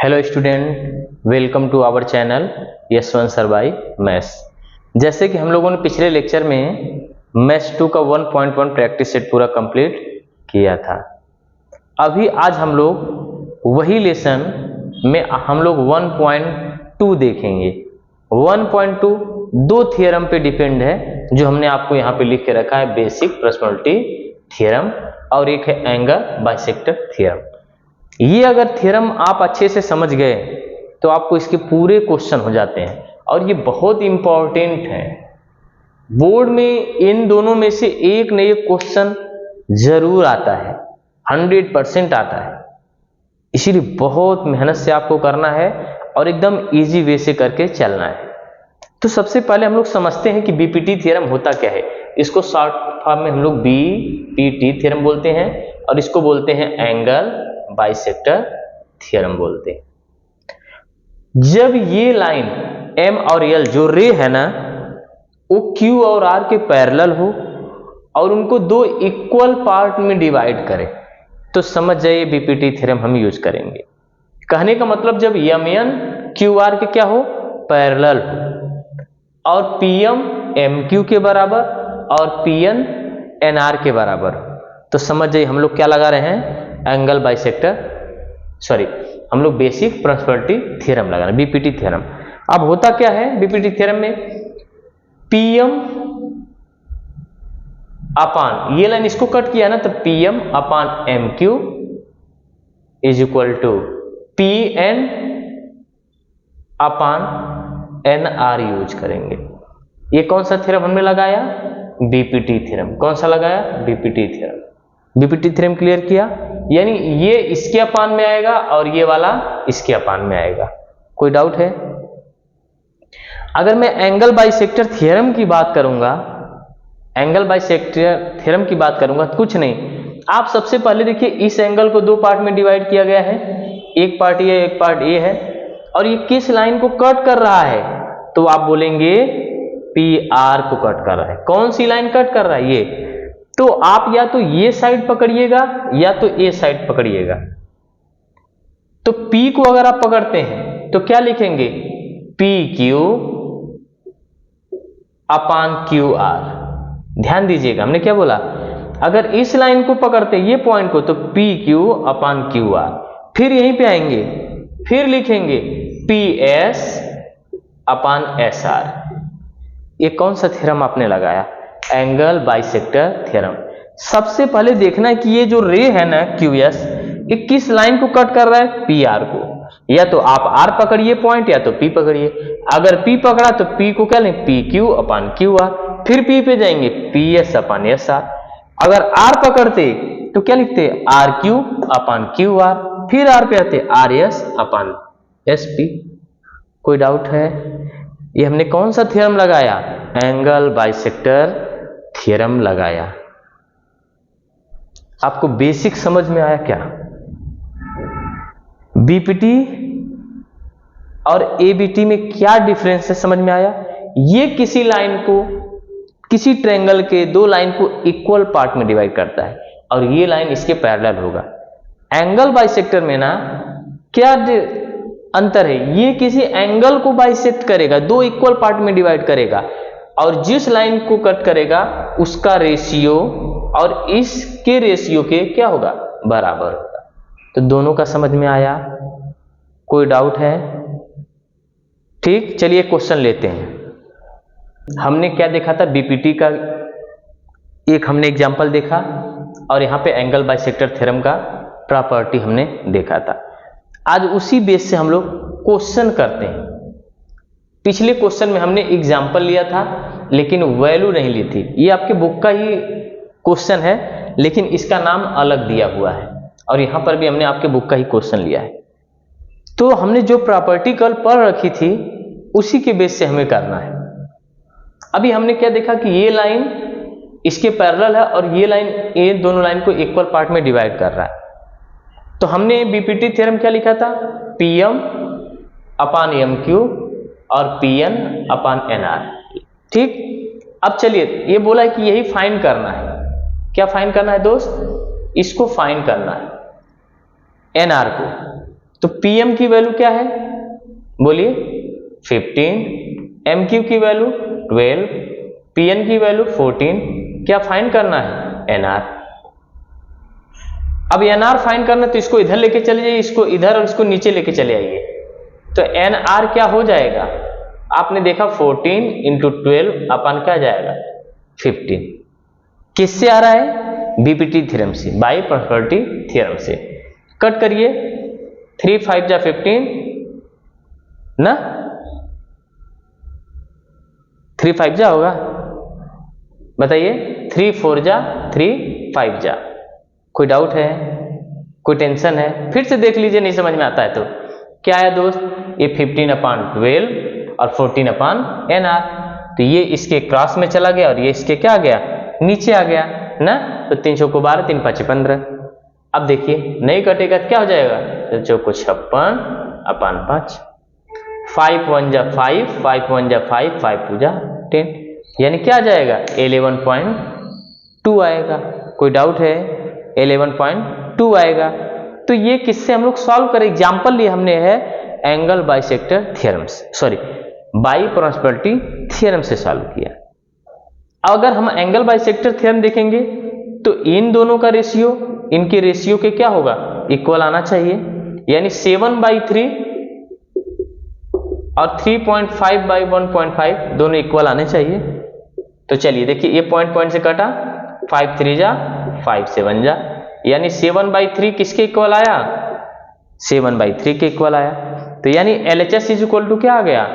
Hello student, welcome to our channel Yashwant sir by maths. जैसे कि हम लोगों ने पिछले लेक्चर में मैथ्स 2 का 1.1 प्रैक्टिस सेट पूरा कंप्लीट किया था। अभी आज हम लोग वही लेसन में हम लोग 1.2 देखेंगे। 1.2 दो थियरम पे डिपेंड है जो हमने आपको यहाँ पे लिख के रखा है, बेसिक प्रोबेबिलिटी थियरम और एक है एंगल बाइसेक्टर थियरम। ये अगर थ्योरम आप अच्छे से समझ गए तो आपको इसके पूरे क्वेश्चन हो जाते हैं और ये बहुत इंपॉर्टेंट है। बोर्ड में इन दोनों में से एक न एक क्वेश्चन जरूर आता है, 100% आता है। इसीलिए बहुत मेहनत से आपको करना है और एकदम इजी वे से करके चलना है। तो सबसे पहले हम लोग समझते हैं कि बीपीटी थ्योरम होता क्या है। इसको शॉर्ट फॉर्म में हम लोग बीपीटी थ्योरम बोलते हैं और इसको बोलते हैं एंगल बाइसेक्टर थ्योरम बोलते हैं। जब ये लाइन M और L जो रे है ना, वो Q और R के पैरेलल हो और उनको दो इक्वल पार्ट में डिवाइड करें तो समझ जाइए बीपीटी थ्योरम हम यूज करेंगे। कहने का मतलब जब MN QR के क्या हो, पैरेलल हो और PM MQ के बराबर और PN NR के बराबर, तो समझ जाइए हम लोग क्या लगा रहे हैं, एंगल बाइसेक्टर हम लोग बेसिक प्रोबेबिलिटी थ्योरम लगा रहे हैं, बीपीटी थ्योरम। अब होता क्या है बीपीटी थ्योरम में, PM अपान ये लाइन इसको कट किया ना तो PM upon MQ is equal to PN upon NR use करेंगे। ये कौन सा थ्योरम हमने लगाया, बीपीटी थ्योरम। कौन सा लगाया, BPT theorem. BPT theorem clear किया, यानी ये इसके अपान में आएगा और ये वाला इसके अपान में आएगा। कोई डाउट है? अगर मैं एंगल बाइसेक्टर थ्योरम की बात करूंगा, एंगल बाइसेक्टर थ्योरम की बात करूंगा तो कुछ नहीं, आप सबसे पहले देखिए इस एंगल को दो पार्ट में डिवाइड किया गया है, एक पार्ट ये एक पार्ट ये है और ये किस लाइन को कट कर रहा है तो आप बोलेंगे PR को कट कर रहा है। कौन सी लाइन कट कर रहा है, ये। तो आप या तो ये साइड पकड़िएगा या तो ये साइड पकड़िएगा। तो P को अगर आप पकड़ते हैं तो क्या लिखेंगे, PQ अपान QR। ध्यान दीजिएगा हमने क्या बोला, अगर इस लाइन को पकड़ते ये पॉइंट को तो PQ अपान QR, फिर यहीं पे आएंगे फिर लिखेंगे PS अपान SR। ये कौन सा थ्योरम आपने लगाया, एंगल बाइसेक्टर थ्योरम। सबसे पहले देखना है कि ये जो रे है ना QS, ये किस लाइन को कट कर रहा है, PR को। या तो आप R पकड़िए पॉइंट या तो P पकड़िए। अगर P पकड़ा तो P को क्या लें, PQ अपान QR, फिर P पे जाएंगे PS अपान SR। अगर R पकड़ते तो क्या लिखते, RQ अपान QR, फिर R पे आते RS अपान SP। कोई डाउट है? ये हमने कौन सा थ्योरम लगाया, एंगल बाइसेक्टर थ्योरम लगाया। आपको बेसिक समझ में आया क्या? बीपीटी और एबीटी में क्या डिफरेंस है समझ में आया? ये किसी लाइन को, किसी ट्रायंगल के दो लाइन को इक्वल पार्ट में डिवाइड करता है और ये लाइन इसके पैरेलल होगा। एंगल बाइसेक्टर में ना क्या अंतर है, ये किसी एंगल को बाइसेक्ट करेगा, दो इक्वल पार्ट में डिवाइड करेगा और जिस लाइन को कट करेगा उसका रेशियो और इसके रेशियो के क्या होगा, बराबर होगा। तो दोनों का समझ में आया? कोई डाउट है? ठीक, चलिए क्वेश्चन लेते हैं। हमने क्या देखा था, बीपीटी का एक हमने एग्जांपल देखा और यहाँ पे एंगल बाइसेक्टर थ्योरम का प्रॉपर्टी हमने देखा था। आज उसी बेस से हम लोग क्वेश्चन करते हैं। पिछले क्वेश्चन में हमने एग्जाम्पल लिया था लेकिन वैल्यू नहीं ली थी। ये आपके बुक का ही क्वेश्चन है लेकिन इसका नाम अलग दिया हुआ है और यहाँ पर भी हमने आपके बुक का ही क्वेश्चन लिया है। तो हमने जो प्रॉपर्टी कल पढ़ रखी थी उसी के बेस से हमें करना है। अभी हमने क्या देखा कि ये लाइन इसके पैरेलल है और ये लाइन, ये दोनों लाइन को इक्वल पार्ट में डिवाइड कर रहा है। तो हमने बीपीटी थ्योरम क्या लिखा था, PM अपान MQ और PN अपान NR। ठीक, अब चलिए ये बोला है कि यही फाइंड करना है। क्या फाइंड करना है दोस्त, इसको फाइंड करना है NR को। तो पीएम की वैल्यू क्या है, बोलिए 15, एमक्यू की वैल्यू 12, पीएन की वैल्यू 14। क्या फाइंड करना है, एनआर। अब एनआर फाइंड करना तो इसको इधर लेके चले जाइए, इसको इधर और इसको नीचे लेके चले आइए, तो एनआर क्या हो जाएगा, आपने देखा 14 इंटू 12 अपन क्या जाएगा 15। किससे आ रहा है, बीपीटी थ्योरम से, बाई प्रॉपर्टी थ्योरम से। कट करिए, 3 5 जा 15 ना, 3 5 जा होगा, बताइए, 3 4 जा 3 5 जा। कोई डाउट है, कोई टेंशन है, फिर से देख लीजिए, नहीं समझ में आता है तो। क्या आया दोस्त, ये 15/12 और 14/nr, तो ये इसके क्रॉस में चला गया और ये इसके क्या आ गया, नीचे आ गया ना, तो 3 चौको 12, 3 5 15। अब देखिए नहीं कटेगा तो क्या हो जाएगा, तो चौको 56/5, 5 1 जा 5, 5 1 जा 5, 5 2 जा 10, यानी क्या आ जाएगा 11.2 आएगा। कोई डाउट है, 11.2 आएगा। तो ये किससे हम लोग सॉल्व करें, एग्जाम्पल लिए हमने है एंगल बाइसेक्टर थ्योरम से, सॉरी बाई प्रॉपर्टी थ्योरम से सॉल्व किया। अगर हम एंगल बाइसेक्टर थ्योरम देखेंगे तो इन दोनों का रेशियो, इनके रेशियो के क्या होगा, इक्वल आना चाहिए, यानी 7/3 और 3.5/1.5 दोनों इक्वल आने चाहिए। तो चलिए देखिए, ये पॉइंट पॉइंट से कटा, 5 3 जा 5 7 जा, यानी 7/3 किसके इक्वल आया, 7/3 के इक्वल आया। तो यानी LHS इज इक्वल टू क्या आ गया,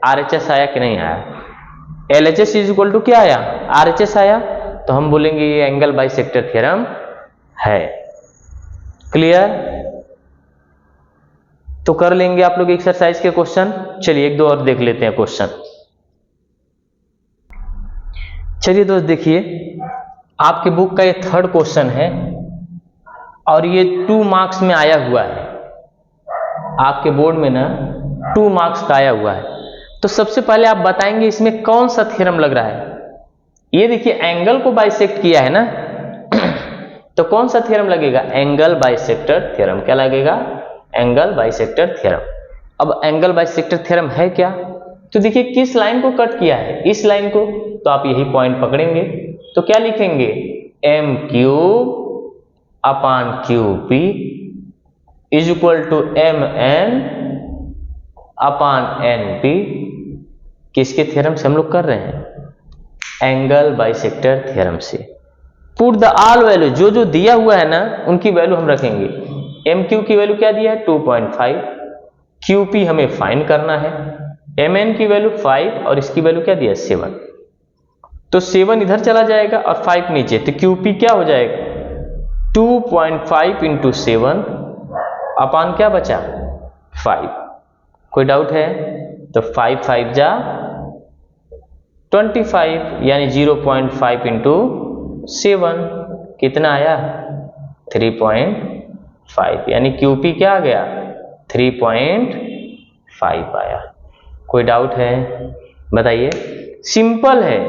RHS आया कि नहीं आया, LHS इज इक्वल टू क्या आया, RHS आया। तो हम बोलेंगे ये एंगल बाइसेक्टर थ्योरम है। क्लियर, तो कर लेंगे आप लोग एक्सरसाइज के क्वेश्चन। चलिए एक दो और देख लेते हैं क्वेश्चन। चलिए दोस्त देखिए, आपके बुक का ये 3rd क्वेश्चन है और ये 2 मार्क्स में आया हुआ है, आपके बोर्ड में ना 2 मार्क्स का आया हुआ है। तो सबसे पहले आप बताएंगे इसमें कौन सा थ्योरम लग रहा है। ये देखिए एंगल को बाइसेक्ट किया है ना, तो कौन सा थ्योरम लगेगा, एंगल बाइसेक्टर थ्योरम। क्या लगेगा, एंगल बाइसेक्टर थ्योरम। अब एंगल बाइसेक्टर थ्योरम है क्या, तो देखिए किस लाइन को कट किया है, इस लाइन को, तो आप यही पॉइंट पकड़ेंगे। तो क्या लिखेंगे, m³/QP is equal to mn/np। किसके थ्योरम से हम लोग कर रहे हैं, एंगल बाइसेक्टर थ्योरम से। पुट द ऑल वैल्यू, जो जो दिया हुआ है ना उनकी वैल्यू हम रखेंगे। mq की वैल्यू क्या दिया है 2.5, qp हमें फाइंड करना है, mn की वैल्यू 5 और इसकी वैल्यू क्या दिया 7, तो 7 इधर चला जाएगा और 5 नीचे, तो qp क्या हो जाएगा 2.5 इंटू 7 अपान क्या बचा 5। कोई डाउट है, तो 5 5 जा 25, यानी 0.5 इंटू 7 कितना आया 3.5, यानी QP क्या आ गया 3.5 आया। कोई डाउट है बताइए, सिंपल है।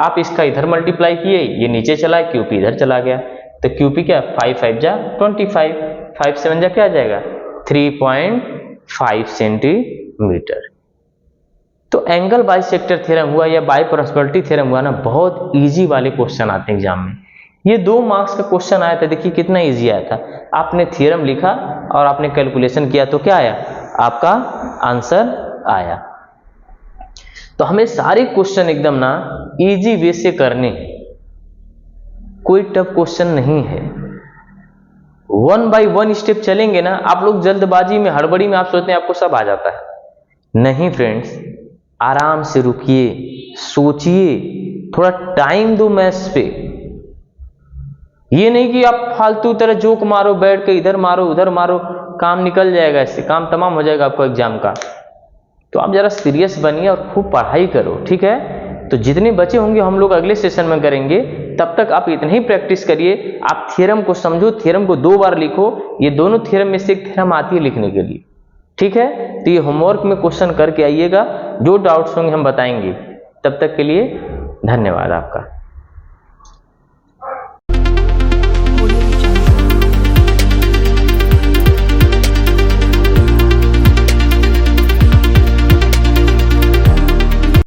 आप इसका इधर मल्टीप्लाई किए, ये नीचे चला, QP इधर चला गया, तो QP क्या 5 5 जा 25, 5 7 जा क्या आ जाएगा 3.5 सेंटीमीटर। तो एंगल बाइसेक्टर थ्योरम हुआ या बाई प्रॉपर्टी थ्योरम हुआ ना, बहुत इजी वाले क्वेश्चन आते हैं एग्जाम में। ये 2 मार्क्स का क्वेश्चन आया था, देखिए कितना इजी आया था। आपने थ्योरम लिखा और आपने कैलकुलेशन किया तो क्या आया, आपका आंसर आया। तो हमें सारे क्वेश्चन एकदम ना इजी वे से करने हैं, कोई टफ क्वेश्चन नहीं है। 1 बाय 1 स्टेप चलेंगे ना। आप लोग जल्दबाजी में, हड़बड़ी में आप सोचते हैं आपको सब आ जाता है, नहीं फ्रेंड्स, आराम से रुकिए, सोचिए, थोड़ा टाइम दो मैथ्स पे। ये नहीं कि आप फालतू तरह जोक मारो, बैठ के इधर मारो उधर मारो, काम निकल जाएगा, इससे काम तमाम हो जाएगा आपको एग्जाम का। तो आप जरा सीरियस बनिए और खूब पढ़ाई करो, ठीक है। तो जितने बचे होंगे हम लोग अगले सेशन में करेंगे, तब तक आप इतनी ही प्रैक्टिस करिए। आप थ्योरम को समझो, थ्योरम को 2 बार लिखो, ये दोनों थ्योरम में से एक थ्योरम आती है लिखने के लिए, ठीक है। तो ये होमवर्क में क्वेश्चन करके आइएगा, जो डाउट्स होंगे हम बताएंगे। तब तक के लिए धन्यवाद आपका।